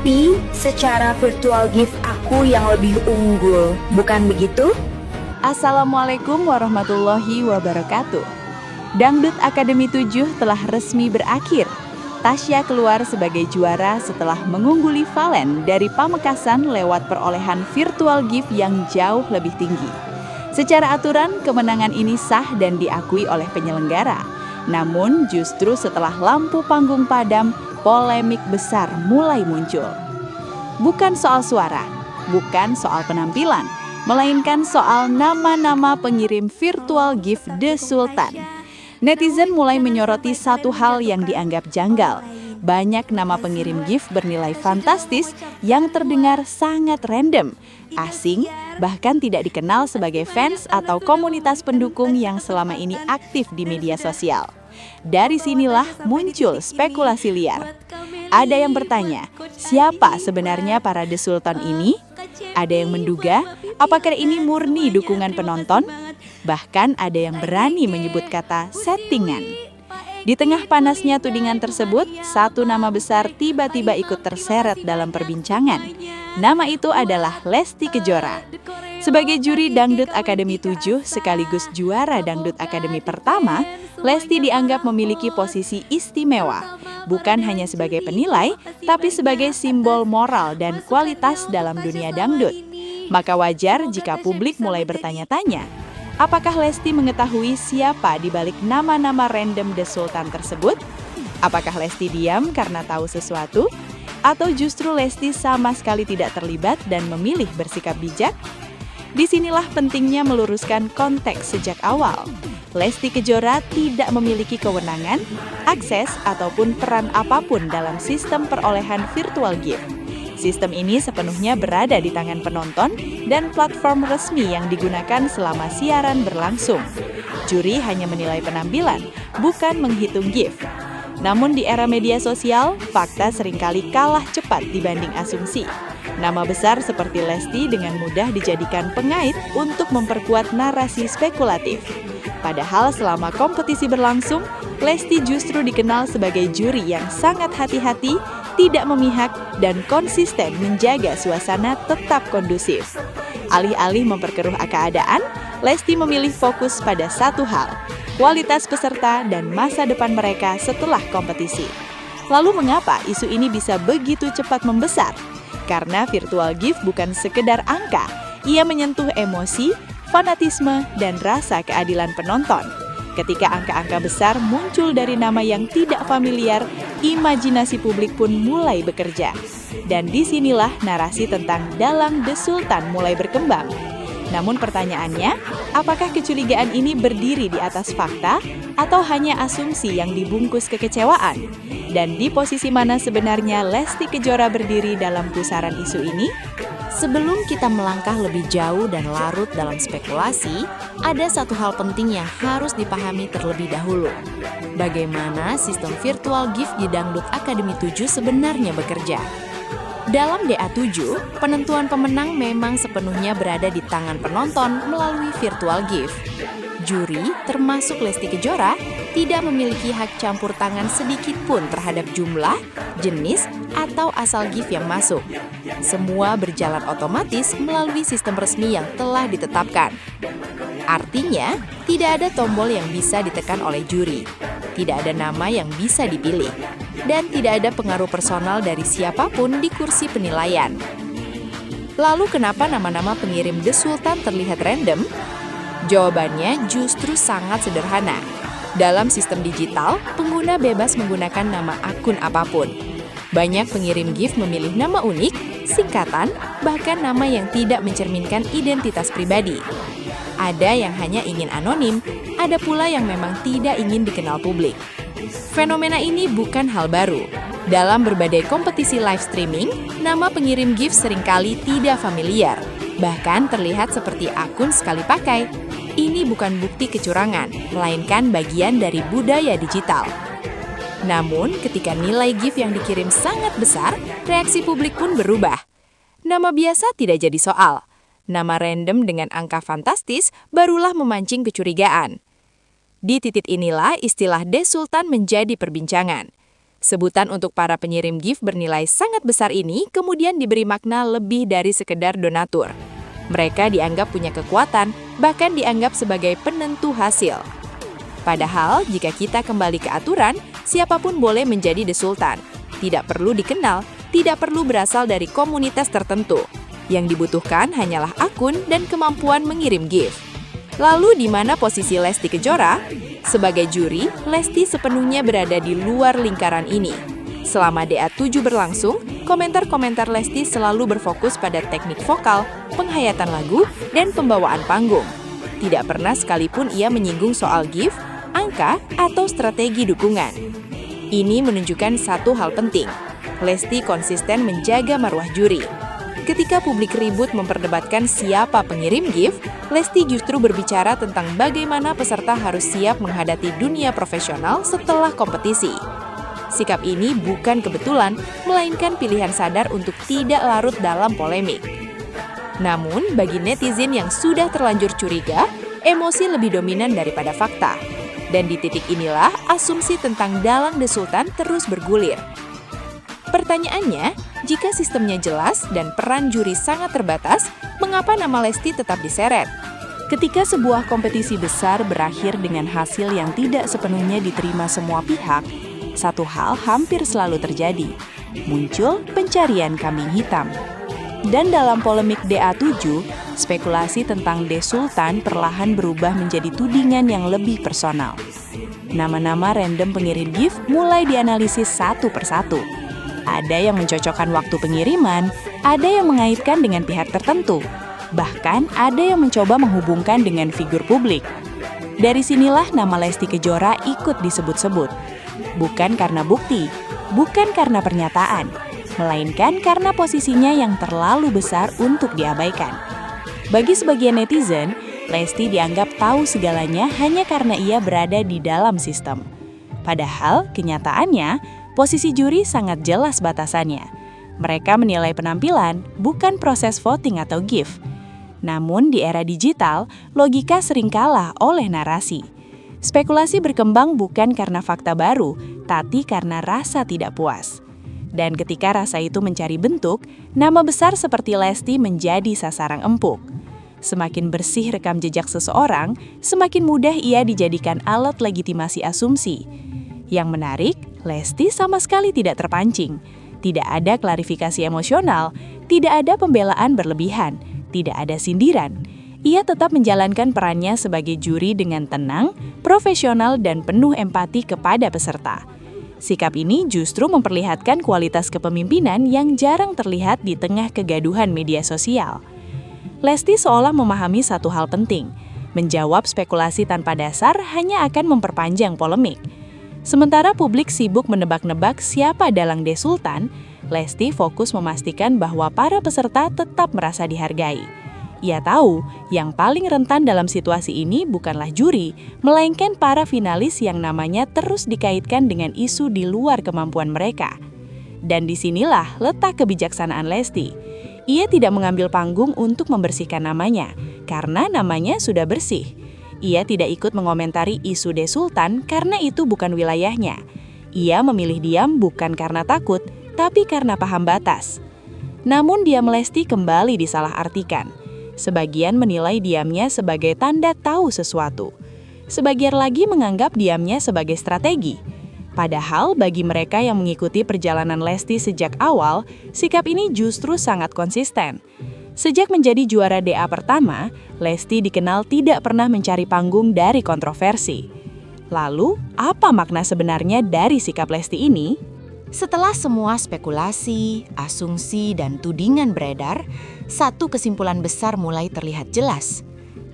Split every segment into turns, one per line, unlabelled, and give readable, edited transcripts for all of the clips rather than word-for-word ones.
Tapi secara virtual gift aku yang lebih unggul, bukan begitu?
Assalamualaikum warahmatullahi wabarakatuh. Dangdut Akademi 7 telah resmi berakhir. Tasya keluar sebagai juara setelah mengungguli Valen dari Pamekasan lewat perolehan virtual gift yang jauh lebih tinggi. Secara aturan, kemenangan ini sah dan diakui oleh penyelenggara. Namun justru setelah lampu panggung padam, polemik besar mulai muncul. Bukan soal suara, bukan soal penampilan, melainkan soal nama-nama pengirim virtual gift The Sultan. Netizen mulai menyoroti satu hal yang dianggap janggal. Banyak nama pengirim gift bernilai fantastis yang terdengar sangat random, asing, bahkan tidak dikenal sebagai fans atau komunitas pendukung yang selama ini aktif di media sosial. Dari sinilah muncul spekulasi liar. Ada yang bertanya, siapa sebenarnya para The Sultan ini? Ada yang menduga, apakah ini murni dukungan penonton? Bahkan ada yang berani menyebut kata settingan. Di tengah panasnya tudingan tersebut, satu nama besar tiba-tiba ikut terseret dalam perbincangan. Nama itu adalah Lesti Kejora. Sebagai juri Dangdut Akademi 7 sekaligus juara Dangdut Akademi pertama, Lesti dianggap memiliki posisi istimewa. Bukan hanya sebagai penilai, tapi sebagai simbol moral dan kualitas dalam dunia dangdut. Maka wajar jika publik mulai bertanya-tanya, apakah Lesti mengetahui siapa di balik nama-nama random The Sultan tersebut? Apakah Lesti diam karena tahu sesuatu? Atau justru Lesti sama sekali tidak terlibat dan memilih bersikap bijak? Disinilah pentingnya meluruskan konteks sejak awal. Lesti Kejora tidak memiliki kewenangan, akses, ataupun peran apapun dalam sistem perolehan virtual gift. Sistem ini sepenuhnya berada di tangan penonton dan platform resmi yang digunakan selama siaran berlangsung. Juri hanya menilai penampilan, bukan menghitung gift. Namun di era media sosial, fakta seringkali kalah cepat dibanding asumsi. Nama besar seperti Lesti dengan mudah dijadikan pengait untuk memperkuat narasi spekulatif. Padahal selama kompetisi berlangsung, Lesti justru dikenal sebagai juri yang sangat hati-hati, tidak memihak, dan konsisten menjaga suasana tetap kondusif. Alih-alih memperkeruh keadaan, Lesti memilih fokus pada satu hal, kualitas peserta dan masa depan mereka setelah kompetisi. Lalu mengapa isu ini bisa begitu cepat membesar? Karena virtual gift bukan sekedar angka, ia menyentuh emosi, fanatisme, dan rasa keadilan penonton. Ketika angka-angka besar muncul dari nama yang tidak familiar, imajinasi publik pun mulai bekerja. Dan disinilah narasi tentang dalang The Sultan mulai berkembang. Namun pertanyaannya, apakah kecurigaan ini berdiri di atas fakta atau hanya asumsi yang dibungkus kekecewaan? Dan di posisi mana sebenarnya Lesti Kejora berdiri dalam pusaran isu ini?
Sebelum kita melangkah lebih jauh dan larut dalam spekulasi, ada satu hal penting yang harus dipahami terlebih dahulu. Bagaimana sistem virtual gift di Dangdut Akademi 7 sebenarnya bekerja? Dalam DA7, penentuan pemenang memang sepenuhnya berada di tangan penonton melalui virtual gift. Juri, termasuk Lesti Kejora, tidak memiliki hak campur tangan sedikit pun terhadap jumlah, jenis, atau asal gift yang masuk. Semua berjalan otomatis melalui sistem resmi yang telah ditetapkan. Artinya, tidak ada tombol yang bisa ditekan oleh juri, tidak ada nama yang bisa dipilih, dan tidak ada pengaruh personal dari siapapun di kursi penilaian. Lalu kenapa nama-nama pengirim The Sultan terlihat random? Jawabannya justru sangat sederhana. Dalam sistem digital, pengguna bebas menggunakan nama akun apapun. Banyak pengirim gift memilih nama unik, singkatan, bahkan nama yang tidak mencerminkan identitas pribadi. Ada yang hanya ingin anonim, ada pula yang memang tidak ingin dikenal publik. Fenomena ini bukan hal baru. Dalam berbagai kompetisi live streaming, nama pengirim gift seringkali tidak familiar, bahkan terlihat seperti akun sekali pakai. Ini bukan bukti kecurangan, melainkan bagian dari budaya digital. Namun, ketika nilai gift yang dikirim sangat besar, reaksi publik pun berubah. Nama biasa tidak jadi soal. Nama random dengan angka fantastis barulah memancing kecurigaan. Di titik inilah istilah The Sultan menjadi perbincangan.
Sebutan untuk para pengirim gift bernilai sangat besar ini kemudian diberi makna lebih dari sekedar donatur. Mereka dianggap punya kekuatan, bahkan dianggap sebagai penentu hasil. Padahal, jika kita kembali ke aturan, siapapun boleh menjadi The Sultan. Tidak perlu dikenal, tidak perlu berasal dari komunitas tertentu. Yang dibutuhkan hanyalah akun dan kemampuan mengirim gift. Lalu di mana posisi Lesti Kejora? Sebagai juri, Lesti sepenuhnya berada di luar lingkaran ini. Selama DA7 berlangsung, komentar-komentar Lesti selalu berfokus pada teknik vokal, penghayatan lagu, dan pembawaan panggung. Tidak pernah sekalipun ia menyinggung soal gift, angka, atau strategi dukungan. Ini menunjukkan satu hal penting. Lesti konsisten menjaga marwah juri. Ketika publik ribut memperdebatkan siapa pengirim gift, Lesti justru berbicara tentang bagaimana peserta harus siap menghadapi dunia profesional setelah kompetisi. Sikap ini bukan kebetulan, melainkan pilihan sadar untuk tidak larut dalam polemik. Namun, bagi netizen yang sudah terlanjur curiga, emosi lebih dominan daripada fakta. Dan di titik inilah asumsi tentang dalang The Sultan terus bergulir. Pertanyaannya, jika sistemnya jelas dan peran juri sangat terbatas, mengapa nama Lesti tetap diseret? Ketika sebuah kompetisi besar berakhir dengan hasil yang tidak sepenuhnya diterima semua pihak, satu hal hampir selalu terjadi, muncul pencarian kambing hitam. Dan dalam polemik DA7, spekulasi tentang The Sultan perlahan berubah menjadi tudingan yang lebih personal. Nama-nama random pengirim gift mulai dianalisis satu persatu. Ada yang mencocokkan waktu pengiriman, ada yang mengaitkan dengan pihak tertentu, bahkan ada yang mencoba menghubungkan dengan figur publik. Dari sinilah nama Lesti Kejora ikut disebut-sebut. Bukan karena bukti, bukan karena pernyataan, melainkan karena posisinya yang terlalu besar untuk diabaikan. Bagi sebagian netizen, Lesti dianggap tahu segalanya hanya karena ia berada di dalam sistem. Padahal, kenyataannya, posisi juri sangat jelas batasannya. Mereka menilai penampilan, bukan proses voting atau gift. Namun di era digital, logika sering kalah oleh narasi. Spekulasi berkembang bukan karena fakta baru, tapi karena rasa tidak puas. Dan ketika rasa itu mencari bentuk, nama besar seperti Lesti menjadi sasaran empuk. Semakin bersih rekam jejak seseorang, semakin mudah ia dijadikan alat legitimasi asumsi. Yang menarik, Lesti sama sekali tidak terpancing. Tidak ada klarifikasi emosional, tidak ada pembelaan berlebihan, tidak ada sindiran. Ia tetap menjalankan perannya sebagai juri dengan tenang, profesional, dan penuh empati kepada peserta. Sikap ini justru memperlihatkan kualitas kepemimpinan yang jarang terlihat di tengah kegaduhan media sosial. Lesti seolah memahami satu hal penting, menjawab spekulasi tanpa dasar hanya akan memperpanjang polemik. Sementara publik sibuk menebak-nebak siapa dalang The Sultan, Lesti fokus memastikan bahwa para peserta tetap merasa dihargai. Ia tahu yang paling rentan dalam situasi ini bukanlah juri, melainkan para finalis yang namanya terus dikaitkan dengan isu di luar kemampuan mereka. Dan disinilah letak kebijaksanaan Lesti. Ia tidak mengambil panggung untuk membersihkan namanya, karena namanya sudah bersih. Ia tidak ikut mengomentari isu The Sultan karena itu bukan wilayahnya. Ia memilih diam bukan karena takut, tapi karena paham batas. Namun diam Lesti kembali disalahartikan. Sebagian menilai diamnya sebagai tanda tahu sesuatu. Sebagian lagi menganggap diamnya sebagai strategi. Padahal bagi mereka yang mengikuti perjalanan Lesti sejak awal, sikap ini justru sangat konsisten. Sejak menjadi juara DA pertama, Lesti dikenal tidak pernah mencari panggung dari kontroversi. Lalu, apa makna sebenarnya dari sikap Lesti ini?
Setelah semua spekulasi, asumsi, dan tudingan beredar, satu kesimpulan besar mulai terlihat jelas.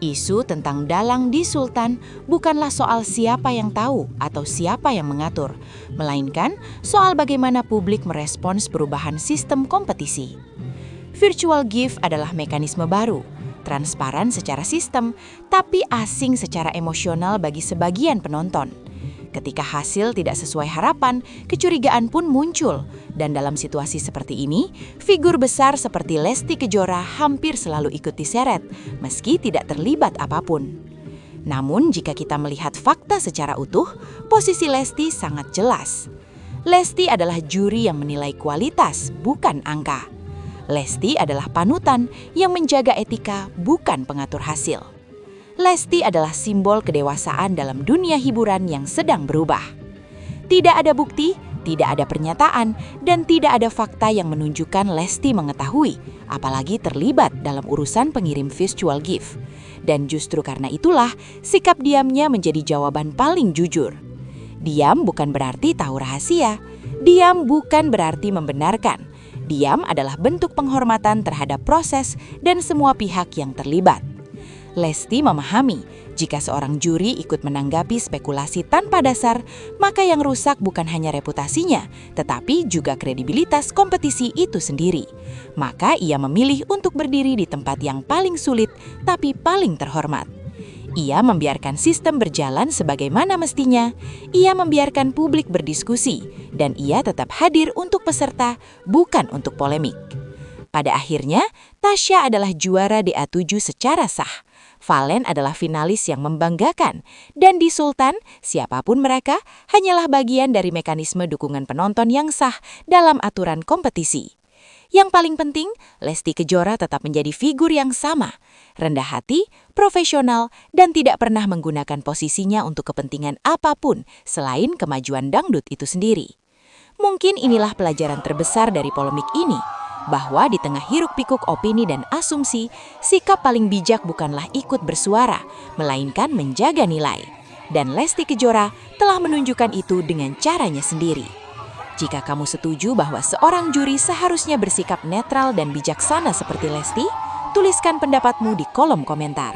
Isu tentang dalang di Sultan bukanlah soal siapa yang tahu atau siapa yang mengatur, melainkan soal bagaimana publik merespons perubahan sistem kompetisi. Virtual gift adalah mekanisme baru, transparan secara sistem, tapi asing secara emosional bagi sebagian penonton. Ketika hasil tidak sesuai harapan, kecurigaan pun muncul. Dan dalam situasi seperti ini, figur besar seperti Lesti Kejora hampir selalu ikut diseret, meski tidak terlibat apapun. Namun jika kita melihat fakta secara utuh, posisi Lesti sangat jelas.
Lesti adalah juri yang menilai kualitas, bukan angka. Lesti adalah panutan yang menjaga etika, bukan pengatur hasil. Lesti adalah simbol kedewasaan dalam dunia hiburan yang sedang berubah. Tidak ada bukti, tidak ada pernyataan, dan tidak ada fakta yang menunjukkan Lesti mengetahui, apalagi terlibat dalam urusan pengirim virtual gift. Dan justru karena itulah, sikap diamnya menjadi jawaban paling jujur. Diam bukan berarti tahu rahasia. Diam bukan berarti membenarkan. Diam adalah bentuk penghormatan terhadap proses dan semua pihak yang terlibat. Lesti memahami, jika seorang juri ikut menanggapi spekulasi tanpa dasar, maka yang rusak bukan hanya reputasinya, tetapi juga kredibilitas kompetisi itu sendiri. Maka ia memilih untuk berdiri di tempat yang paling sulit, tapi paling terhormat. Ia membiarkan sistem berjalan sebagaimana mestinya, ia membiarkan publik berdiskusi, dan ia tetap hadir untuk peserta, bukan untuk polemik. Pada akhirnya, Tasya adalah juara DA7 secara sah. Valen adalah finalis yang membanggakan, dan di Sultan, siapapun mereka hanyalah bagian dari mekanisme dukungan penonton yang sah dalam aturan kompetisi. Yang paling penting, Lesti Kejora tetap menjadi figur yang sama, rendah hati, profesional, dan tidak pernah menggunakan posisinya untuk kepentingan apapun selain kemajuan dangdut itu sendiri. Mungkin inilah pelajaran terbesar dari polemik ini, bahwa di tengah hiruk-pikuk opini dan asumsi, sikap paling bijak bukanlah ikut bersuara, melainkan menjaga nilai. Dan Lesti Kejora telah menunjukkan itu dengan caranya sendiri. Jika kamu setuju bahwa seorang juri seharusnya bersikap netral dan bijaksana seperti Lesti, tuliskan pendapatmu di kolom komentar.